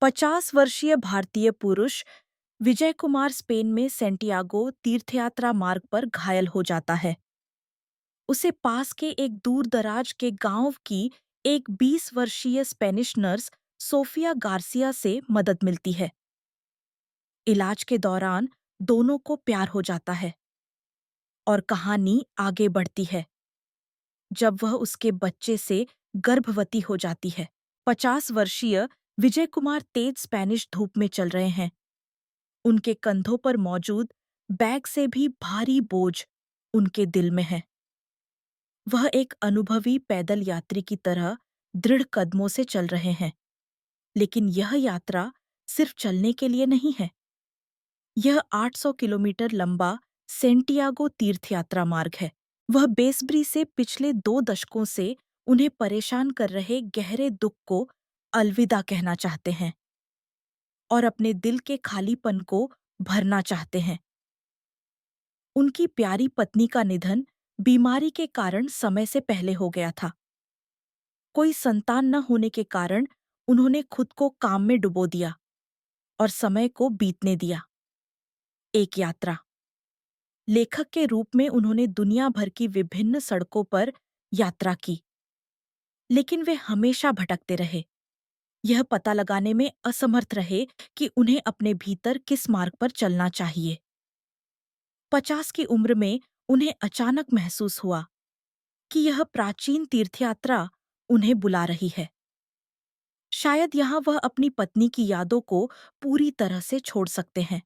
50 वर्षीय भारतीय पुरुष विजय कुमार स्पेन में सेंटियागो तीर्थयात्रा मार्ग पर घायल हो जाता है। उसे पास के एक दूर दराज के गांव की एक 20 वर्षीय स्पेनिश नर्स सोफिया गार्सिया से मदद मिलती है। इलाज के दौरान दोनों को प्यार हो जाता है और कहानी आगे बढ़ती है जब वह उसके बच्चे से गर्भवती हो जाती है। 50 वर्षीय विजय कुमार तेज स्पेनिश धूप में चल रहे हैं। उनके कंधों पर मौजूद बैग से भी भारी बोझ उनके दिल में है। वह एक अनुभवी पैदल यात्री की तरह दृढ़ कदमों से चल रहे हैं, लेकिन यह यात्रा सिर्फ चलने के लिए नहीं है। यह 800 किलोमीटर लंबा सेंटियागो तीर्थयात्रा मार्ग है। वह बेसब्री से पिछले 2 दशकों से उन्हें परेशान कर रहे गहरे दुख को अलविदा कहना चाहते हैं और अपने दिल के खालीपन को भरना चाहते हैं। उनकी प्यारी पत्नी का निधन बीमारी के कारण समय से पहले हो गया था। कोई संतान न होने के कारण उन्होंने खुद को काम में डुबो दिया और समय को बीतने दिया। एक यात्रा लेखक के रूप में उन्होंने दुनिया भर की विभिन्न सड़कों पर यात्रा की, लेकिन वे हमेशा भटकते रहे। यह पता लगाने में असमर्थ रहे कि उन्हें अपने भीतर किस मार्ग पर चलना चाहिए। 50 की उम्र में उन्हें अचानक महसूस हुआ कि यह प्राचीन तीर्थयात्रा उन्हें बुला रही है। शायद यहाँ वह अपनी पत्नी की यादों को पूरी तरह से छोड़ सकते हैं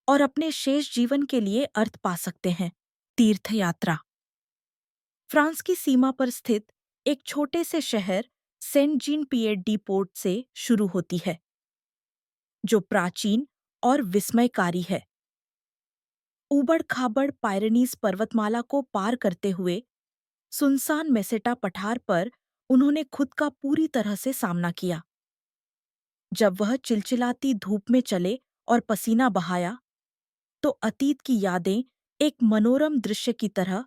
और अपने शेष जीवन के लिए अर्थ पा सकते हैं। तीर्थयात्रा फ्रांस की सीमा पर स्थित एक छोटे से शहर सेंट जीन पियर डी पोर्ट से शुरू होती है, जो प्राचीन और विस्मयकारी है। ऊबड़-खाबड़ पायरेनीज पर्वतमाला को पार करते हुए सुनसान मेसेटा पठार पर उन्होंने खुद का पूरी तरह से सामना किया। जब वह चिलचिलाती धूप में चले और पसीना बहाया, तो अतीत की यादें एक मनोरम दृश्य की तरह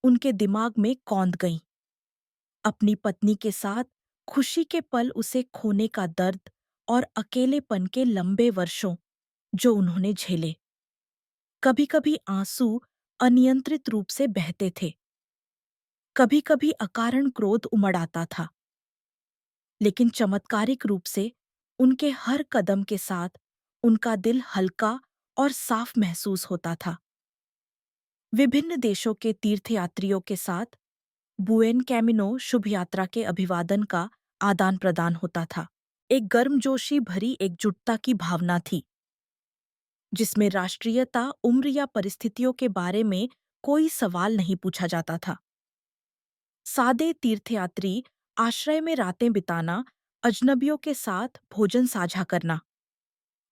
उनके दिमाग में कौंध गईं। अपनी पत्नी के साथ खुशी के पल, उसे खोने का दर्द और अकेलेपन के लंबे वर्षों जो उन्होंने झेले। कभी-कभी आंसू अनियंत्रित रूप से बहते थे, कभी-कभी अकारण क्रोध उमड़ आता था, लेकिन चमत्कारिक रूप से उनके हर कदम के साथ उनका दिल हल्का और साफ महसूस होता था। विभिन्न देशों के तीर्थयात्रियों के साथ बुएन कैमिनो शुभ यात्रा के अभिवादन का आदान-प्रदान होता था। एक गर्मजोशी भरी एकजुटता की भावना थी, जिसमें राष्ट्रीयता, उम्र या परिस्थितियों के बारे में कोई सवाल नहीं पूछा जाता था। सादे तीर्थयात्री आश्रय में रातें बिताना, अजनबियों के साथ भोजन साझा करना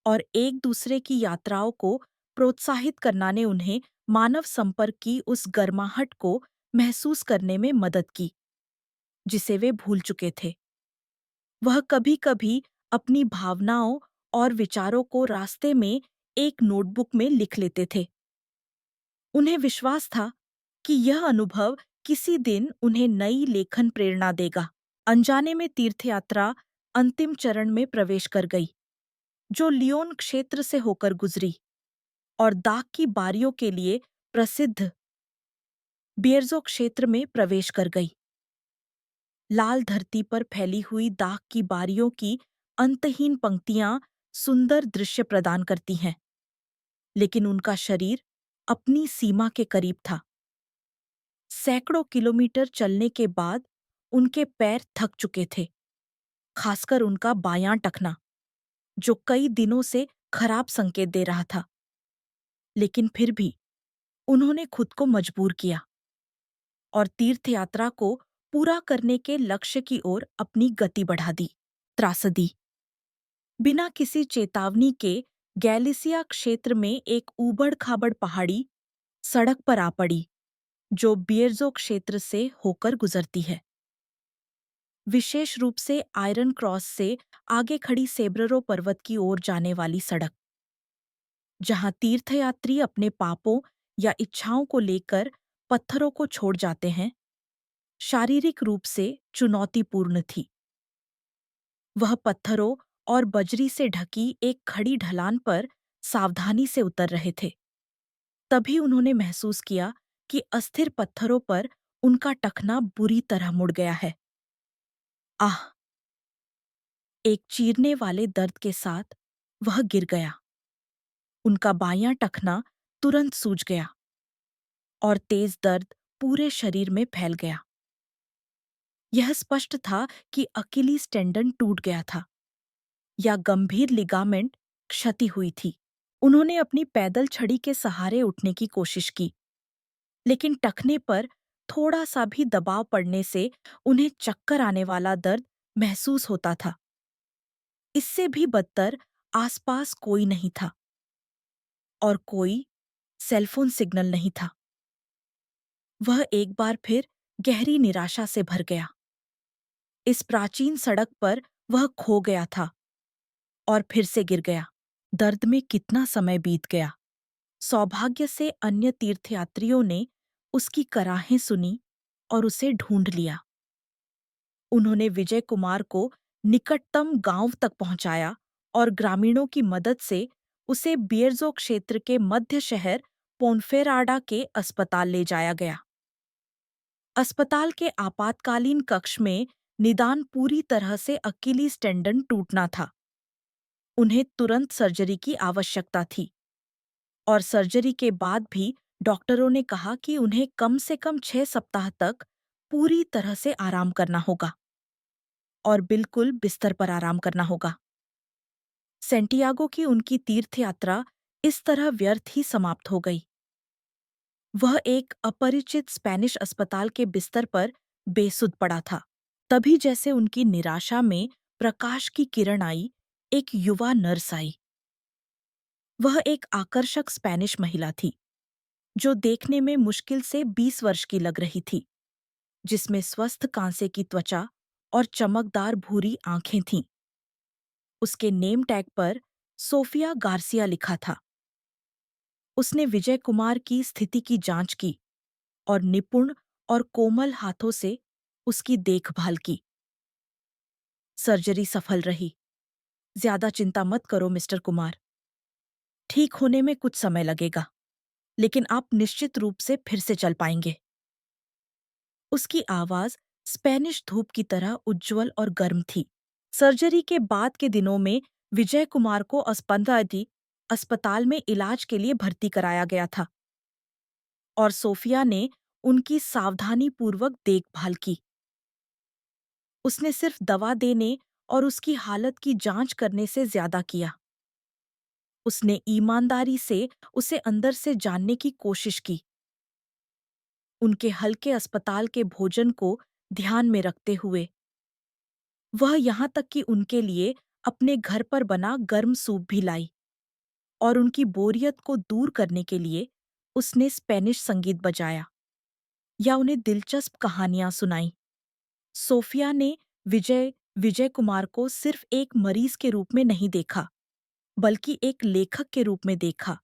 और एक दूसरे की यात्राओं को प्रोत्साहित करना ने उन्हें मानव संपर्क की उस गर्माहट को महसूस करने में मदद की, जिसे वे भूल चुके थे। वह कभी-कभी अपनी भावनाओं और विचारों को रास्ते में एक नोटबुक में लिख लेते थे। उन्हें विश्वास था कि यह अनुभव किसी दिन उन्हें नई लेखन प्रेरणा देगा। अनजाने में तीर्थयात्रा अंतिम चरण में प्रवेश कर गई, जो लियोन क्षेत्र से होकर गुजरी और दाग की बारियों के लिए प्रसिद्ध बियर्जो क्षेत्र में प्रवेश कर गई। लाल धरती पर फैली हुई दाग की बारियों की अंतहीन पंक्तियां सुंदर दृश्य प्रदान करती हैं, लेकिन उनका शरीर अपनी सीमा के करीब था। सैकड़ों किलोमीटर चलने के बाद उनके पैर थक चुके थे, खासकर उनका बायां टखना, जो कई दिनों से खराब संकेत दे रहा था। लेकिन फिर भी उन्होंने खुद को मजबूर किया और तीर्थयात्रा को पूरा करने के लक्ष्य की ओर अपनी गति बढ़ा दी। त्रासदी बिना किसी चेतावनी के गैलिसिया क्षेत्र में एक ऊबड़-खाबड़ पहाड़ी सड़क पर आ पड़ी, जो बियर्जो क्षेत्र से होकर गुजरती है। विशेष रूप से आयरन क्रॉस से आगे खड़ी सेब्रेरो पर्वत की ओर जाने वाली सड़क, जहां तीर्थयात्री अपने पापों या इच्छाओं को लेकर पत्थरों को छोड़ जाते हैं, शारीरिक रूप से चुनौतीपूर्ण थी। वह पत्थरों और बजरी से ढकी एक खड़ी ढलान पर सावधानी से उतर रहे थे। तभी उन्होंने महसूस किया कि अस्थिर पत्थरों पर उनका टखना बुरी तरह मुड़ गया है। आह! एक चीरने वाले दर्द के साथ वह गिर गया। उनका बायां टखना तुरंत सूज गया और तेज दर्द पूरे शरीर में फैल गया। यह स्पष्ट था कि अकीलीज टेंडन टूट गया था या गंभीर लिगामेंट क्षति हुई थी। उन्होंने अपनी पैदल छड़ी के सहारे उठने की कोशिश की, लेकिन टखने पर थोड़ा सा भी दबाव पड़ने से उन्हें चक्कर आने वाला दर्द महसूस होता था। इससे भी बदतर आसपास कोई नहीं था और कोई सेलफोन सिग्नल नहीं था। वह एक बार फिर गहरी निराशा से भर गया। इस प्राचीन सड़क पर वह खो गया था और फिर से गिर गया। दर्द में कितना समय बीत गया। सौभाग्य से अन्य तीर्थयात्रियों ने उसकी कराहें सुनी और उसे ढूंढ लिया। उन्होंने विजय कुमार को निकटतम गांव तक पहुंचाया और ग्रामीणों की मदद से उसे बियर्जो क्षेत्र के मध्य शहर पोन्फेराडा के अस्पताल ले जाया गया। अस्पताल के आपातकालीन कक्ष में निदान पूरी तरह से अकीलीज टेंडन टूटना था। उन्हें तुरंत सर्जरी की आवश्यकता थी और सर्जरी के बाद भी डॉक्टरों ने कहा कि उन्हें कम से कम 6 सप्ताह तक पूरी तरह से आराम करना होगा और बिल्कुल बिस्तर पर आराम करना होगा। सेंटियागो की उनकी तीर्थ यात्रा इस तरह व्यर्थ ही समाप्त हो गई। वह एक अपरिचित स्पेनिश अस्पताल के बिस्तर पर बेसुध पड़ा था। तभी जैसे उनकी निराशा में प्रकाश की किरण आई, एक युवा नर्स आई। वह एक आकर्षक स्पेनिश महिला थी, जो देखने में मुश्किल से 20 वर्ष की लग रही थी, जिसमें स्वस्थ कांसे की त्वचा और चमकदार भूरी आंखें थीं। उसके नेम टैग पर सोफिया गार्सिया लिखा था। उसने विजय कुमार की स्थिति की जांच की और निपुण और कोमल हाथों से उसकी देखभाल की। सर्जरी सफल रही। ज्यादा चिंता मत करो मिस्टर कुमार। ठीक होने में कुछ समय लगेगा, लेकिन आप निश्चित रूप से फिर से चल पाएंगे। उसकी आवाज स्पेनिश धूप की तरह उज्ज्वल और गर्म थी। सर्जरी के बाद के दिनों में विजय कुमार को अस्पताल में इलाज के लिए भर्ती कराया गया था और सोफिया ने उनकी सावधानीपूर्वक देखभाल की। उसने सिर्फ दवा देने और उसकी हालत की जांच करने से ज्यादा किया। उसने ईमानदारी से उसे अंदर से जानने की कोशिश की। उनके हल्के अस्पताल के भोजन को ध्यान में रखते हुए वह यहाँ तक कि उनके लिए अपने घर पर बना गर्म सूप भी लाई और उनकी बोरियत को दूर करने के लिए उसने स्पेनिश संगीत बजाया या उन्हें दिलचस्प कहानियां सुनाई। सोफिया ने विजय विजय कुमार को सिर्फ एक मरीज के रूप में नहीं देखा, बल्कि एक लेखक के रूप में देखा,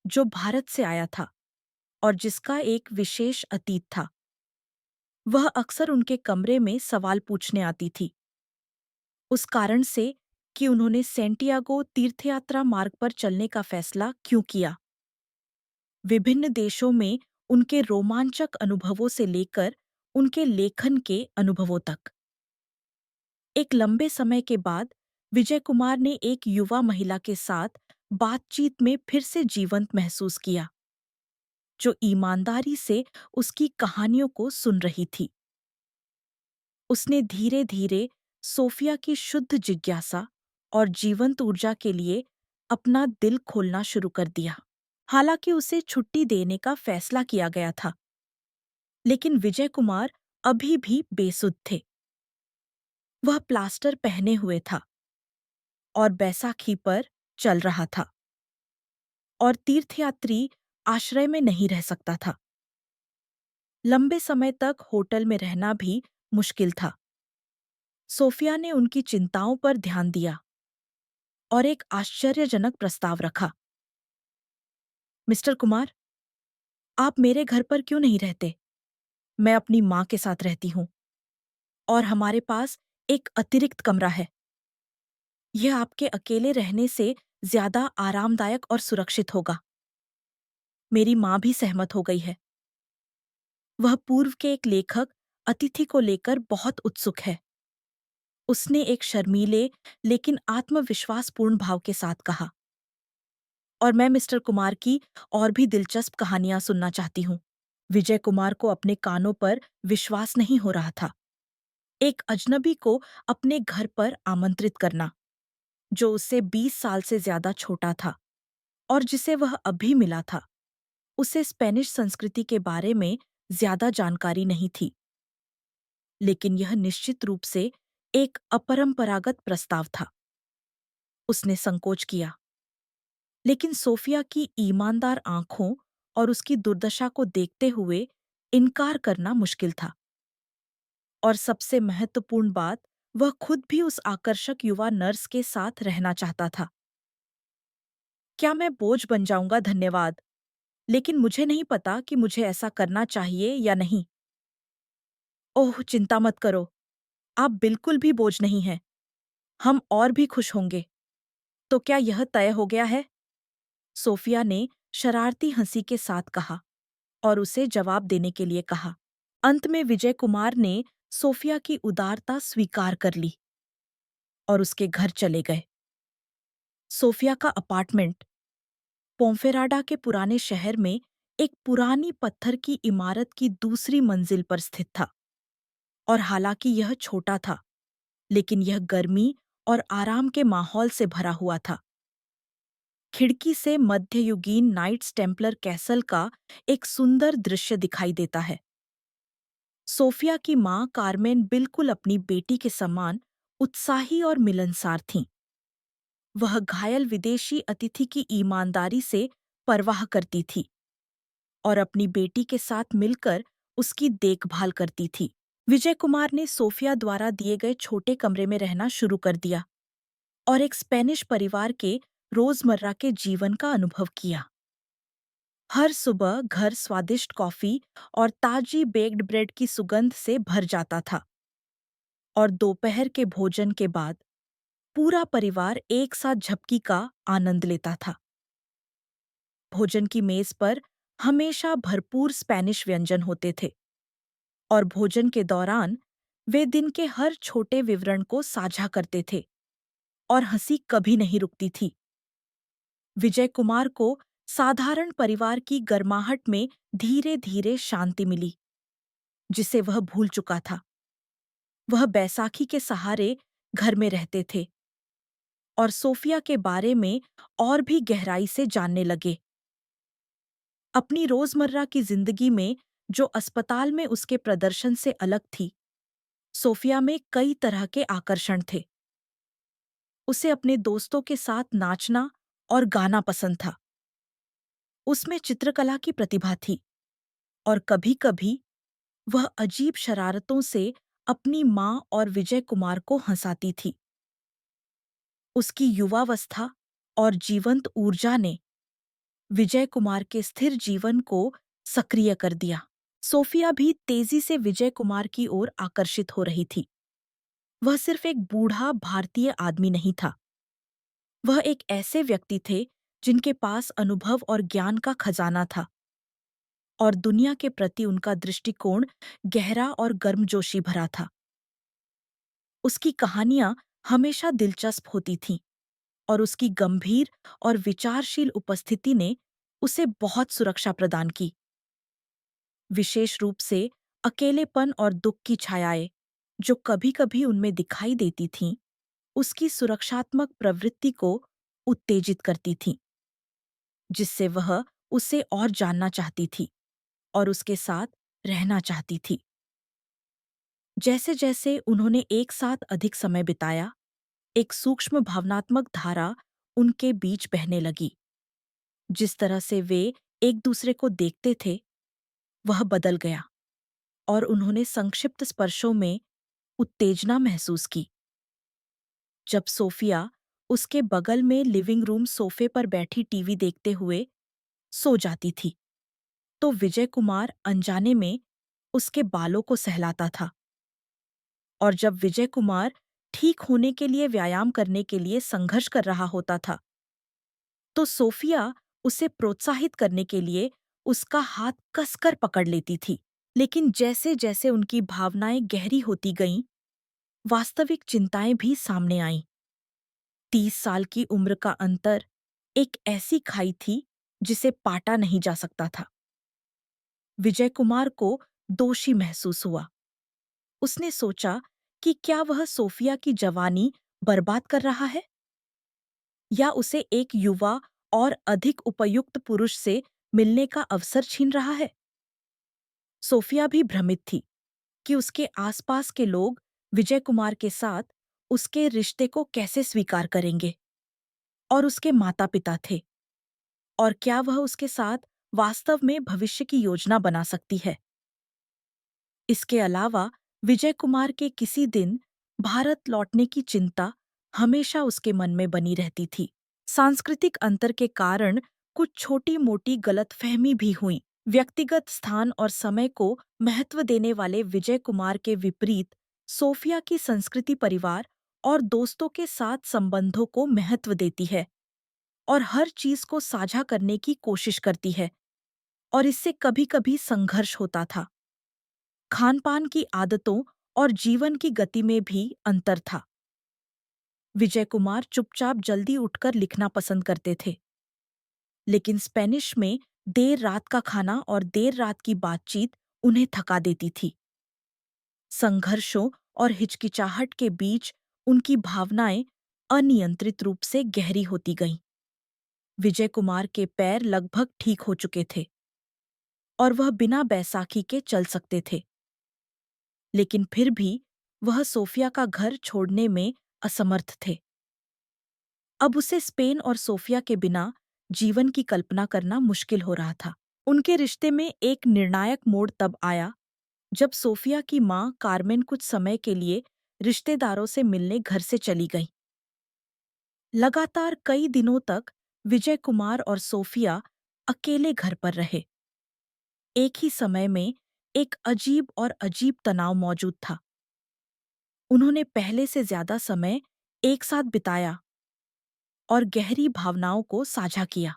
जो भारत से आया था और जिसका एक विशेष अतीत था। वह अक्सर उनके कमरे में सवाल पूछने आती थी, उस कारण से कि उन्होंने सेंटियागो तीर्थयात्रा मार्ग पर चलने का फैसला क्यों किया। विभिन्न देशों में उनके रोमांचक अनुभवों से लेकर उनके लेखन के अनुभवों तक। एक लंबे समय के बाद विजय कुमार ने एक युवा महिला के साथ बातचीत में फिर से जीवंत महसूस किया, जो ईमानदारी से उसकी कहानियों को सुन रही थी। उसने धीरे-धीरे सोफिया की शुद्ध जिज्ञासा और जीवंत ऊर्जा के लिए अपना दिल खोलना शुरू कर दिया। हालांकि उसे छुट्टी देने का फैसला किया गया था, लेकिन विजय कुमार अभी भी बेसुध थे। वह प्लास्टर पहने हुए था और बैसाखी पर चल रहा था और तीर्थयात्री आश्रय में नहीं रह सकता था। लंबे समय तक होटल में रहना भी मुश्किल था। सोफिया ने उनकी चिंताओं पर ध्यान दिया और एक आश्चर्यजनक प्रस्ताव रखा। मिस्टर कुमार, आप मेरे घर पर क्यों नहीं रहते? मैं अपनी माँ के साथ रहती हूँ और हमारे पास एक अतिरिक्त कमरा है। यह आपके अकेले रहने से ज्यादा आरामदायक और सुरक्षित होगा। मेरी माँ भी सहमत हो गई है। वह पूर्व के एक लेखक अतिथि को लेकर बहुत उत्सुक है। उसने एक शर्मीले लेकिन आत्मविश्वासपूर्ण भाव के साथ कहा। और मैं मिस्टर कुमार की और भी दिलचस्प कहानियां सुनना चाहती हूँ। विजय कुमार को अपने कानों पर विश्वास नहीं हो रहा था। एक अजनबी को अपने घर पर आमंत्रित करना, जो उससे 20 साल से ज्यादा छोटा था और जिसे वह अभी मिला था। उसे स्पेनिश संस्कृति के बारे में ज्यादा जानकारी नहीं थी, लेकिन यह निश्चित रूप से एक अपरंपरागत प्रस्ताव था। उसने संकोच किया, लेकिन सोफिया की ईमानदार आंखों और उसकी दुर्दशा को देखते हुए इनकार करना मुश्किल था। और सबसे महत्वपूर्ण बात, वह खुद भी उस आकर्षक युवा नर्स के साथ रहना चाहता था। क्या मैं बोझ बन जाऊंगा? धन्यवाद, लेकिन मुझे नहीं पता कि मुझे ऐसा करना चाहिए या नहीं। ओह, चिंता मत करो, आप बिल्कुल भी बोझ नहीं हैं। हम और भी खुश होंगे। तो क्या यह तय हो गया है? सोफिया ने शरारती हंसी के साथ कहा और उसे जवाब देने के लिए कहा। अंत में विजय कुमार ने सोफिया की उदारता स्वीकार कर ली और उसके घर चले गए। सोफिया का अपार्टमेंट पोंफेराडा के पुराने शहर में एक पुरानी पत्थर की इमारत की दूसरी मंजिल पर स्थित था। और हालांकि यह छोटा था, लेकिन यह गर्मी और आराम के माहौल से भरा हुआ था। खिड़की से मध्ययुगीन नाइट्स टेम्पलर कैसल का एक सुंदर दृश्य दिखाई देता है। सोफिया की माँ कार्मेन बिल्कुल अपनी बेटी के समान उत्साही और मिलनसार थीं। वह घायल विदेशी अतिथि की ईमानदारी से परवाह करती थी और अपनी बेटी के साथ मिलकर उसकी देखभाल करती थी। विजय कुमार ने सोफिया द्वारा दिए गए छोटे कमरे में रहना शुरू कर दिया और एक स्पेनिश परिवार के रोजमर्रा के जीवन का अनुभव किया। हर सुबह घर स्वादिष्ट कॉफी और ताजी बेक्ड ब्रेड की सुगंध से भर जाता था और दोपहर के भोजन के बाद पूरा परिवार एक साथ झपकी का आनंद लेता था। भोजन की मेज पर हमेशा भरपूर स्पेनिश व्यंजन होते थे और भोजन के दौरान वे दिन के हर छोटे विवरण को साझा करते थे और हंसी कभी नहीं रुकती थी। विजय कुमार को साधारण परिवार की गर्माहट में धीरे-धीरे शांति मिली, जिसे वह भूल चुका था। वह बैसाखी के सहारे घर में रहते थे और सोफिया के बारे में और भी गहराई से जानने लगे। अपनी रोजमर्रा की जिंदगी में जो अस्पताल में उसके प्रदर्शन से अलग थी, सोफिया में कई तरह के आकर्षण थे। उसे अपने दोस्तों के साथ नाचना और गाना पसंद था। उसमें चित्रकला की प्रतिभा थी और कभी-कभी वह अजीब शरारतों से अपनी माँ और विजय कुमार को हंसाती थी। उसकी युवावस्था और जीवंत ऊर्जा ने विजय कुमार के स्थिर जीवन को सक्रिय कर दिया। सोफिया भी तेजी से विजय कुमार की ओर आकर्षित हो रही थी। वह सिर्फ एक बूढ़ा भारतीय आदमी नहीं था। वह एक ऐसे व्यक्ति थे जिनके पास अनुभव और ज्ञान का खजाना था और दुनिया के प्रति उनका दृष्टिकोण गहरा और गर्मजोशी भरा था। उसकी कहानियां हमेशा दिलचस्प होती थीं और उसकी गंभीर और विचारशील उपस्थिति ने उसे बहुत सुरक्षा प्रदान की। विशेष रूप से अकेलेपन और दुख की छायाएं, जो कभी-कभी उनमें दिखाई देती थीं, उसकी सुरक्षात्मक प्रवृत्ति को उत्तेजित करती थीं, जिससे वह उसे और जानना चाहती थी और उसके साथ रहना चाहती थी। जैसे-जैसे उन्होंने एक साथ अधिक समय बिताया, एक सूक्ष्म भावनात्मक धारा उनके बीच बहने लगी। जिस तरह से वे एक दूसरे को देखते थे, वह बदल गया और उन्होंने संक्षिप्त स्पर्शों में उत्तेजना महसूस की। जब सोफिया उसके बगल में लिविंग रूम सोफे पर बैठी टीवी देखते हुए सो जाती थी, तो विजय कुमार अनजाने में उसके बालों को सहलाता था। और जब विजय कुमार ठीक होने के लिए व्यायाम करने के लिए संघर्ष कर रहा होता था, तो सोफिया उसे प्रोत्साहित करने के लिए उसका हाथ कसकर पकड़ लेती थी। लेकिन जैसे-जैसे उनकी भावनाएं गहरी होती गईं, वास्तविक चिंताएं भी सामने आईं। 30 साल की उम्र का अंतर एक ऐसी खाई थी जिसे पाटा नहीं जा सकता था। विजय कुमार को दोषी महसूस हुआ। उसने सोचा कि क्या वह सोफिया की जवानी बर्बाद कर रहा है या उसे एक युवा और अधिक उपयुक्त पुरुष से मिलने का अवसर छीन रहा है। सोफिया भी भ्रमित थी कि उसके आसपास के लोग विजय कुमार के साथ उसके रिश्ते को कैसे स्वीकार करेंगे। और उसके माता-पिता थे, और क्या वह उसके साथ वास्तव में भविष्य की योजना बना सकती है। इसके अलावा विजय कुमार के किसी दिन भारत लौटने की चिंता हमेशा उसके मन में बनी रहती थी। सांस्कृतिक अंतर के कारण कुछ छोटी-मोटी गलतफहमी भी हुई। व्यक्तिगत स्थान और समय को महत्व देने वाले विजय कुमार के विपरीत सोफिया की संस्कृति परिवार और दोस्तों के साथ संबंधों को महत्व देती है और हर चीज को साझा करने की कोशिश करती है, और इससे कभी-कभी संघर्ष होता था। खान-पान की आदतों और जीवन की गति में भी अंतर था। विजय कुमार चुपचाप जल्दी उठकर लिखना पसंद करते थे, लेकिन स्पेनिश में देर रात का खाना और देर रात की बातचीत उन्हें थका देती थी। संघर्षों और हिचकिचाहट के बीच उनकी भावनाएं अनियंत्रित रूप से गहरी होती गईं। विजय कुमार के पैर लगभग ठीक हो चुके थे और वह बिना बैसाखी के चल सकते थे, लेकिन फिर भी वह सोफिया का घर छोड़ने में असमर्थ थे। अब उसे स्पेन और सोफिया के बिना जीवन की कल्पना करना मुश्किल हो रहा था। उनके रिश्ते में एक निर्णायक मोड़ तब आया जब सोफिया की मां कार्मेन कुछ समय के लिए रिश्तेदारों से मिलने घर से चली गई। लगातार कई दिनों तक विजय कुमार और सोफिया अकेले घर पर रहे। एक ही समय में एक अजीब और अजीब तनाव मौजूद था। उन्होंने पहले से ज्यादा समय एक साथ बिताया और गहरी भावनाओं को साझा किया।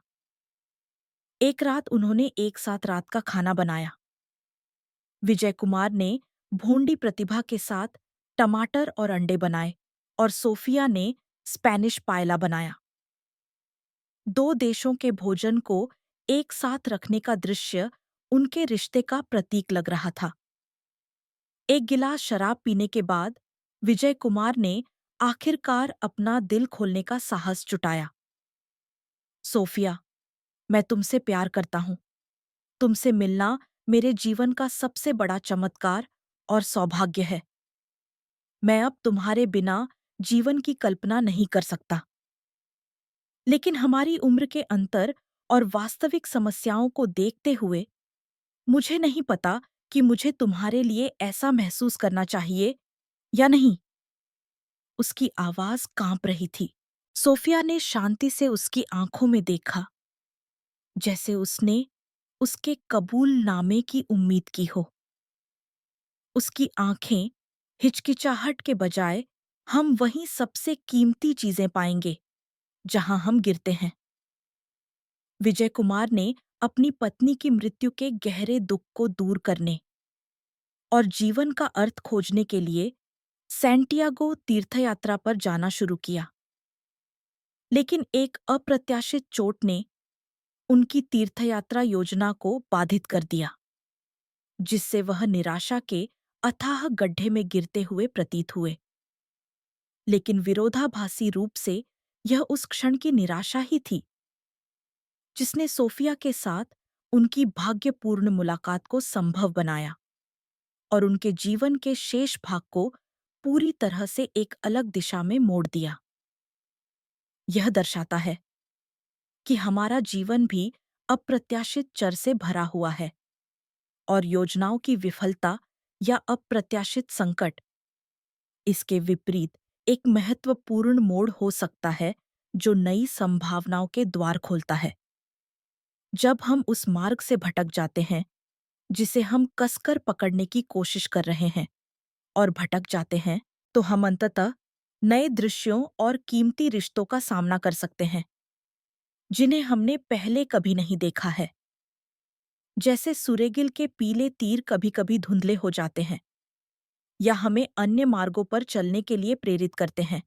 एक रात उन्होंने एक साथ रात का खाना बनाया। विजय कुमार ने भोंडी प्रतिभा के साथ टमाटर और अंडे बनाए और सोफिया ने स्पेनिश पायला बनाया। दो देशों के भोजन को एक साथ रखने का दृश्य उनके रिश्ते का प्रतीक लग रहा था। एक गिलास शराब पीने के बाद विजय कुमार ने आखिरकार अपना दिल खोलने का साहस जुटाया। सोफिया, मैं तुमसे प्यार करता हूँ। तुमसे मिलना मेरे जीवन का सबसे बड़ा चमत्कार और सौभाग्य है। मैं अब तुम्हारे बिना जीवन की कल्पना नहीं कर सकता। लेकिन हमारी उम्र के अंतर और वास्तविक समस्याओं को देखते हुए मुझे नहीं पता कि मुझे तुम्हारे लिए ऐसा महसूस करना चाहिए या नहीं। उसकी आवाज कांप रही थी। सोफिया ने शांति से उसकी आंखों में देखा, जैसे उसने उसके कबूलनामे की उम्मीद की हो। उसकी आंखें हिचकिचाहट के बजाय हम वहीं सबसे कीमती चीजें पाएंगे जहां हम गिरते हैं। विजय कुमार ने अपनी पत्नी की मृत्यु के गहरे दुख को दूर करने और जीवन का अर्थ खोजने के लिए सैंटियागो तीर्थयात्रा पर जाना शुरू किया। लेकिन एक अप्रत्याशित चोट ने उनकी तीर्थयात्रा योजना को बाधित कर दिया, जिससे वह निराशा के अथाह गड्ढे में गिरते हुए प्रतीत हुए। लेकिन विरोधाभासी रूप से यह उस क्षण की निराशा ही थी जिसने सोफिया के साथ उनकी भाग्यपूर्ण मुलाकात को संभव बनाया और उनके जीवन के शेष भाग को पूरी तरह से एक अलग दिशा में मोड़ दिया। यह दर्शाता है कि हमारा जीवन भी अप्रत्याशित चर से भरा हुआ है, और योजनाओं की विफलता या अप्रत्याशित संकट इसके विपरीत एक महत्वपूर्ण मोड़ हो सकता है जो नई संभावनाओं के द्वार खोलता है। जब हम उस मार्ग से भटक जाते हैं जिसे हम कसकर पकड़ने की कोशिश कर रहे हैं और भटक जाते हैं, तो हम अंततः नए दृश्यों और कीमती रिश्तों का सामना कर सकते हैं जिन्हें हमने पहले कभी नहीं देखा है। जैसे सुरेगिल के पीले तीर कभी-कभी धुंधले हो जाते हैं या हमें अन्य मार्गों पर चलने के लिए प्रेरित करते हैं।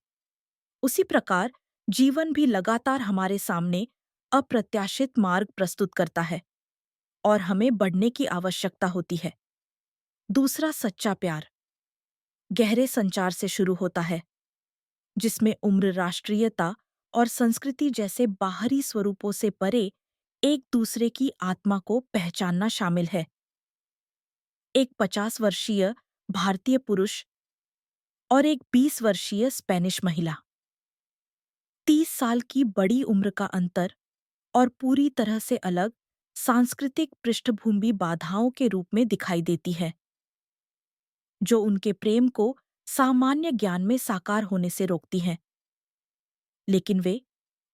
उसी प्रकार जीवन भी लगातार हमारे सामने अप्रत्याशित मार्ग प्रस्तुत करता है और हमें बढ़ने की आवश्यकता होती है। दूसरा, सच्चा प्यार गहरे संचार से शुरू होता है, जिसमें उम्र, राष्ट्रीयता और संस्कृति जैसे बाहरी स्वरूपों से परे एक दूसरे की आत्मा को पहचानना शामिल है। एक 50 वर्षीय भारतीय पुरुष और एक 20 वर्षीय स्पेनिश महिला, 30 साल की बड़ी उम्र का अंतर और पूरी तरह से अलग सांस्कृतिक पृष्ठभूमि बाधाओं के रूप में दिखाई देती है, जो उनके प्रेम को सामान्य ज्ञान में साकार होने से रोकती हैं। लेकिन वे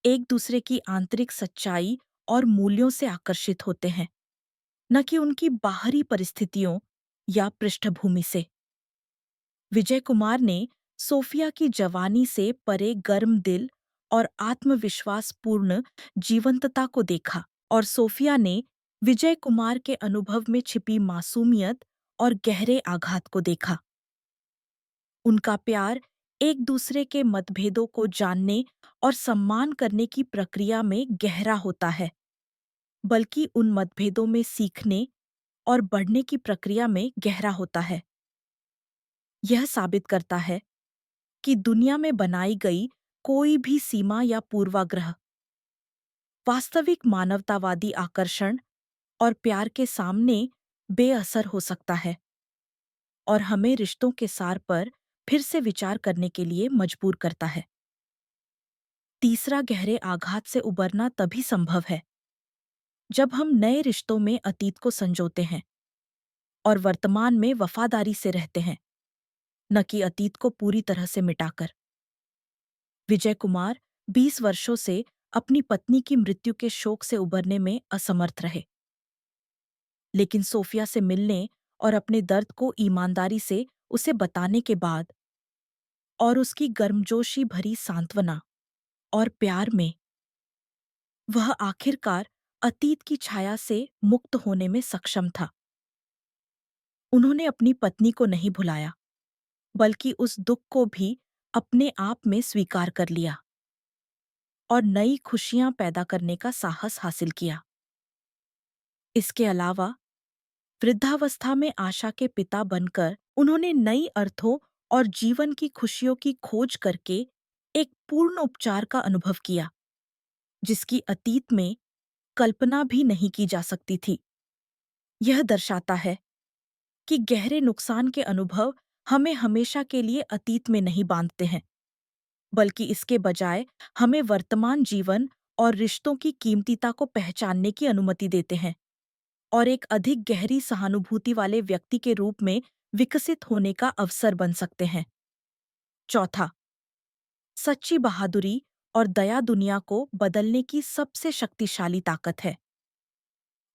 एक दूसरे की आंतरिक सच्चाई और मूल्यों से आकर्षित होते हैं, न कि उनकी बाहरी परिस्थितियों या पृष्ठभूमि से। विजय कुमार ने सोफिया की जवानी से परे गर्म दिल और आत्मविश्वासपूर्ण जीवंतता को देखा, और सोफिया ने विजय कुमार के अनुभव में छिपी मासूमियत और गहरे आघात को देखा। उनका प्यार एक दूसरे के मतभेदों को जानने और सम्मान करने की प्रक्रिया में गहरा होता है, बल्कि उन मतभेदों में सीखने और बढ़ने की प्रक्रिया में गहरा होता है। यह साबित करता है कि दुनिया में बनाई गई कोई भी सीमा या पूर्वाग्रह वास्तविक मानवतावादी आकर्षण और प्यार के सामने बेअसर हो सकता है और हमें रिश्तों के सार पर फिर से विचार करने के लिए मजबूर करता है। तीसरा, गहरे आघात से उबरना तभी संभव है जब हम नए रिश्तों में अतीत को संजोते हैं और वर्तमान में वफादारी से रहते हैं, न कि अतीत को पूरी तरह से मिटाकर। विजय कुमार 20 वर्षों से अपनी पत्नी की मृत्यु के शोक से उबरने में असमर्थ रहे, लेकिन सोफिया से मिलने और अपने दर्द को ईमानदारी से उसे बताने के बाद और उसकी गर्मजोशी भरी सांत्वना और प्यार में वह आखिरकार अतीत की छाया से मुक्त होने में सक्षम था। उन्होंने अपनी पत्नी को नहीं भुलाया, बल्कि उस दुख को भी अपने आप में स्वीकार कर लिया और नई खुशियां पैदा करने का साहस हासिल किया। इसके अलावा वृद्धावस्था में आशा के पिता बनकर उन्होंने नई अर्थों और जीवन की खुशियों की खोज करके एक पूर्ण उपचार का अनुभव किया, जिसकी अतीत में कल्पना भी नहीं की जा सकती थी। यह दर्शाता है कि गहरे नुकसान के अनुभव हमें हमेशा के लिए अतीत में नहीं बांधते हैं, बल्कि इसके बजाय हमें वर्तमान जीवन और रिश्तों की कीमतीता को पहचानने की अनुमति देते हैं और एक अधिक गहरी सहानुभूति वाले व्यक्ति के रूप में विकसित होने का अवसर बन सकते हैं। चौथा, सच्ची बहादुरी और दया दुनिया को बदलने की सबसे शक्तिशाली ताकत है।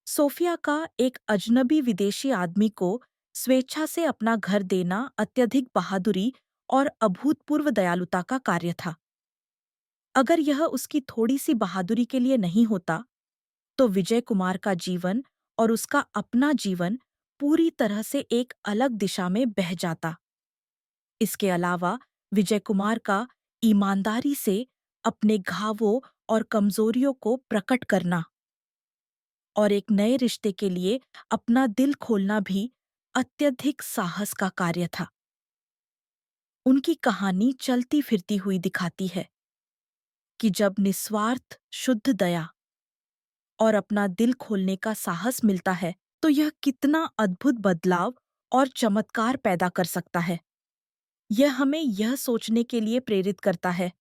सोफिया का एक अजनबी विदेशी आदमी को स्वेच्छा से अपना घर देना अत्यधिक बहादुरी और अभूतपूर्व दयालुता का कार्य था। अगर यह उसकी थोड़ी सी बहादुरी के लिए नहीं होता, तो विजय कुमार का जीवन और उसका अपना जीवन पूरी तरह से एक अलग दिशा में बह जाता। इसके अलावा विजय कुमार का ईमानदारी से अपने घावों और कमजोरियों को प्रकट करना और एक नए रिश्ते के लिए अपना दिल खोलना भी अत्यधिक साहस का कार्य था। उनकी कहानी चलती फिरती हुई दिखाती है कि जब निस्वार्थ शुद्ध दया और अपना दिल खोलने का साहस मिलता है, तो यह कितना अद्भुत बदलाव और चमत्कार पैदा कर सकता है। यह हमें यह सोचने के लिए प्रेरित करता है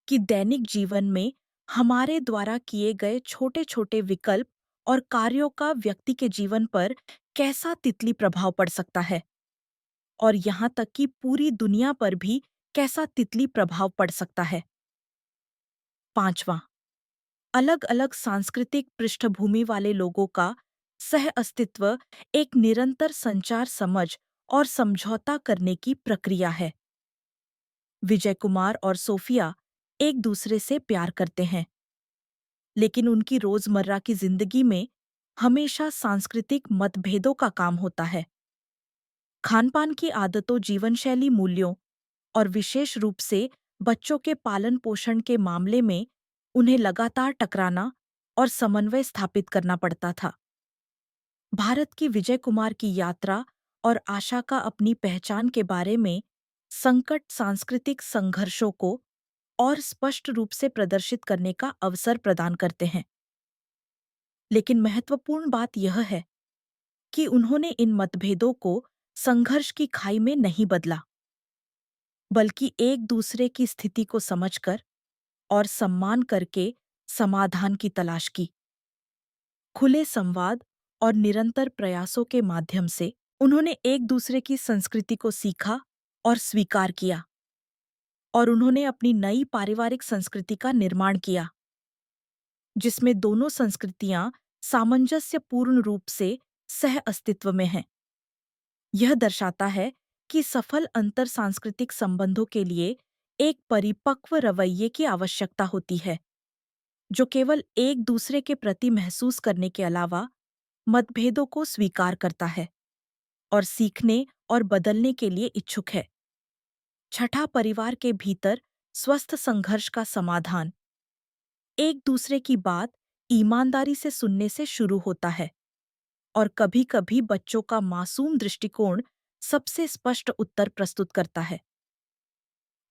कि दैनिक जीवन में हमारे द्वारा किए गए छोटे-छोटे विकल्प और कार्यों का व्यक्ति के जीवन पर कैसा तितली प्रभाव पड़ सकता है, और यहाँ तक कि पूरी दुनिया पर भी कैसा तितली प्रभाव पड़ सकता है। पांचवां, अलग-अलग सांस्कृतिक पृष्ठभूमि वाले लोगों का सह अस्तित्व एक निरंतर संचार समझ और समझौता करने की प्रक्रिया है। विजय कुमार और सोफिया एक दूसरे से प्यार करते हैं, लेकिन उनकी रोजमर्रा की जिंदगी में हमेशा सांस्कृतिक मतभेदों का काम होता है। खानपान की आदतों, जीवनशैली मूल्यों और विशेष रूप से बच्चों के पालन पोषण के मामले में उन्हें लगातार टकराना और समन्वय स्थापित करना पड़ता था। भारत की विजय कुमार की यात्रा और आशा का अपनी पहचान के बारे में संकट सांस्कृतिक संघर्षों को और स्पष्ट रूप से प्रदर्शित करने का अवसर प्रदान करते हैं। लेकिन महत्वपूर्ण बात यह है कि उन्होंने इन मतभेदों को संघर्ष की खाई में नहीं बदला, बल्कि एक दूसरे की स्थिति को समझकर और सम्मान करके समाधान की तलाश की। खुले संवाद और निरंतर प्रयासों के माध्यम से उन्होंने एक दूसरे की संस्कृति को सीखा और स्वीकार किया, और उन्होंने अपनी नई पारिवारिक संस्कृति का निर्माण किया, जिसमें दोनों संस्कृतियां सामंजस्यपूर्ण रूप से सह अस्तित्व में हैं। यह दर्शाता है कि सफल अंतर सांस्कृतिक संबंधों के लिए एक परिपक्व रवैये की आवश्यकता होती है, जो केवल एक दूसरे के प्रति महसूस करने के अलावा मतभेदों को स्वीकार करता है और सीखने और बदलने के लिए इच्छुक है। छठा, परिवार के भीतर स्वस्थ संघर्ष का समाधान एक दूसरे की बात ईमानदारी से सुनने से शुरू होता है, और कभी-कभी बच्चों का मासूम दृष्टिकोण सबसे स्पष्ट उत्तर प्रस्तुत करता है।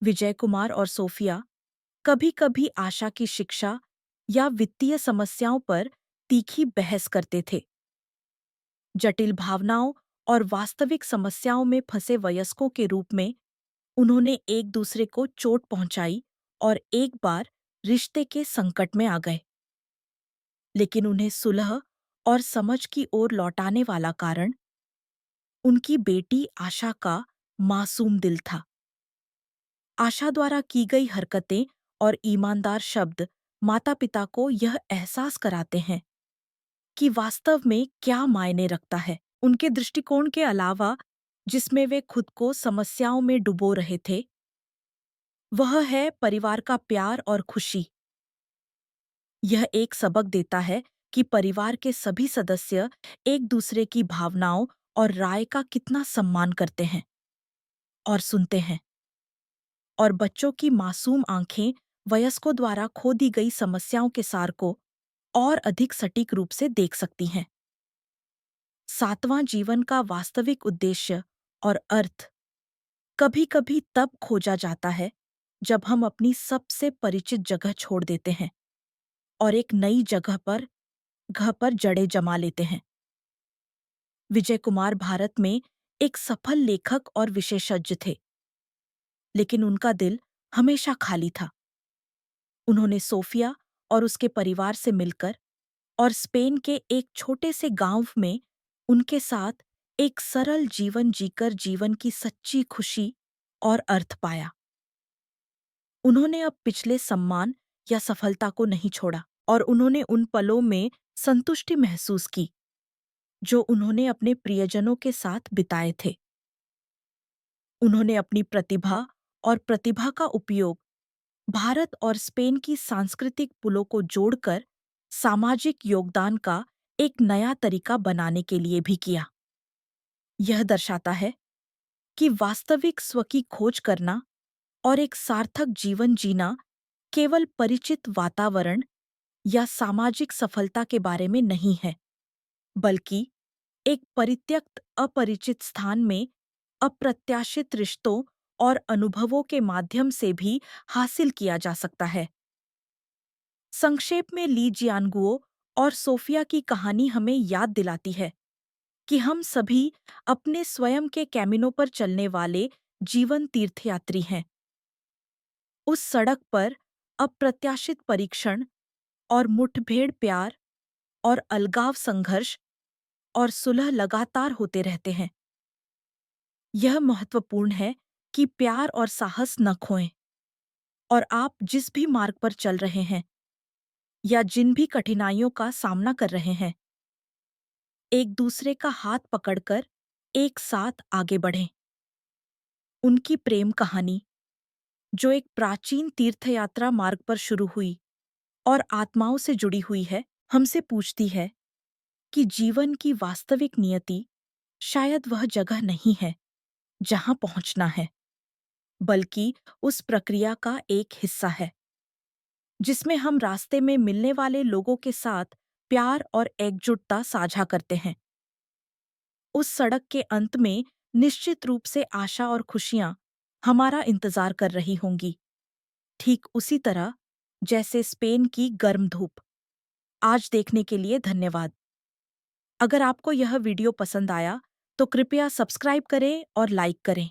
विजय कुमार और सोफिया कभी-कभी आशा की शिक्षा या वित्तीय समस्याओं पर तीखी बहस करते थे। जटिल भावनाओं और वास्तविक समस्याओं में फंसे वयस्कों के रूप में उन्होंने एक दूसरे को चोट पहुंचाई और एक बार रिश्ते के संकट में आ गए। लेकिन उन्हें सुलह और समझ की ओर लौटाने वाला कारण उनकी बेटी आशा का मासूम दिल था। आशा द्वारा की गई हरकतें और ईमानदार शब्द माता-पिता को यह एहसास कराते हैं कि वास्तव में क्या मायने रखता है। उनके दृष्टिकोण के अलावा, जिसमें वे खुद को समस्याओं में डुबो रहे थे, वह है परिवार का प्यार और खुशी। यह एक सबक देता है कि परिवार के सभी सदस्य एक दूसरे की भावनाओं और राय का कितना सम्मान करते हैं और सुनते हैं, और बच्चों की मासूम आंखें वयस्कों द्वारा खो दी गई समस्याओं के सार को और अधिक सटीक रूप से देख सकती हैं। सातवां, जीवन का वास्तविक उद्देश्य और अर्थ कभी-कभी तब खोजा जाता है जब हम अपनी सबसे परिचित जगह छोड़ देते हैं और एक नई जगह पर जड़ें जमा लेते हैं। विजय कुमार भारत में एक सफल लेखक और विशेषज्ञ थे, लेकिन उनका दिल हमेशा खाली था। उन्होंने सोफिया और उसके परिवार से मिलकर और स्पेन के एक छोटे से गांव में उनके साथ एक सरल जीवन जीकर जीवन की सच्ची खुशी और अर्थ पाया। उन्होंने अब पिछले सम्मान या सफलता को नहीं छोड़ा, और उन्होंने उन पलों में संतुष्टि महसूस की जो उन्होंने अपने प्रियजनों के साथ बिताए थे। उन्होंने अपनी प्रतिभा का उपयोग भारत और स्पेन की सांस्कृतिक पुलों को जोड़कर सामाजिक योगदान का एक नया तरीका बनाने के लिए भी किया। यह दर्शाता है कि वास्तविक स्व की खोज करना और एक सार्थक जीवन जीना केवल परिचित वातावरण या सामाजिक सफलता के बारे में नहीं है, बल्कि एक परित्यक्त अपरिचित स्थान में अप्रत्याशित रिश्तों और अनुभवों के माध्यम से भी हासिल किया जा सकता है। संक्षेप में, ली जियानगुओ और सोफिया की कहानी हमें याद दिलाती है कि हम सभी अपने स्वयं के कैमिनो पर चलने वाले जीवन तीर्थयात्री हैं। उस सड़क पर अप्रत्याशित परीक्षण और मुठभेड़, प्यार और अलगाव, संघर्ष और सुलह लगातार होते रहते हैं। यह महत्वपूर्ण है कि प्यार और साहस न खोएं, और आप जिस भी मार्ग पर चल रहे हैं या जिन भी कठिनाइयों का सामना कर रहे हैं, एक दूसरे का हाथ पकड़कर एक साथ आगे बढ़ें। उनकी प्रेम कहानी जो एक प्राचीन तीर्थयात्रा मार्ग पर शुरू हुई और आत्माओं से जुड़ी हुई है, हमसे पूछती है कि जीवन की वास्तविक नियति शायद वह जगह नहीं है जहां पहुंचना है, बल्कि उस प्रक्रिया का एक हिस्सा है जिसमें हम रास्ते में मिलने वाले लोगों के साथ प्यार और एकजुटता साझा करते हैं। उस सड़क के अंत में निश्चित रूप से आशा और खुशियां हमारा इंतजार कर रही होंगी, ठीक उसी तरह जैसे स्पेन की गर्म धूप। आज देखने के लिए धन्यवाद। अगर आपको यह वीडियो पसंद आया तो कृपया सब्सक्राइब करें और लाइक करें।